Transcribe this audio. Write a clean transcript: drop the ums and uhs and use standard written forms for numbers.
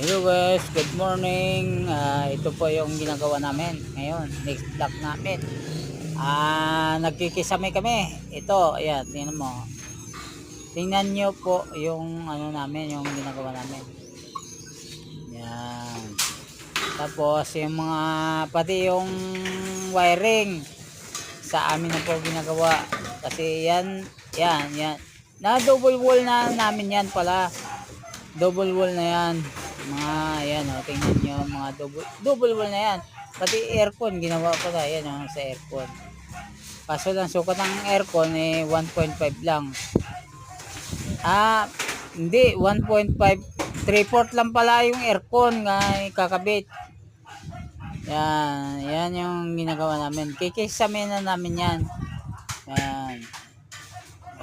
Hello guys, good morning. Ito po yung ginagawa namin ngayon. Next vlog namin. Nagkikisame kami. Ito, ayan, tingnan mo. Tingnan nyo po yung ano namin, yung ginagawa namin. Yan. Tapos yung mga pati yung wiring sa amin na po ginagawa. Kasi yan. Na double wall na namin yan pala. Double wall na yan. Mga yan o, tingnan nyo mga double wall na yan. Pati aircon ginawa ko na yan o, sa aircon. Kaso lang sukat ng aircon 1.5 lang. Hindi 1.5, 3/4 lang pala yung aircon nga kakabit. Yan yung ginagawa namin. Kikisame na namin yan. Yan.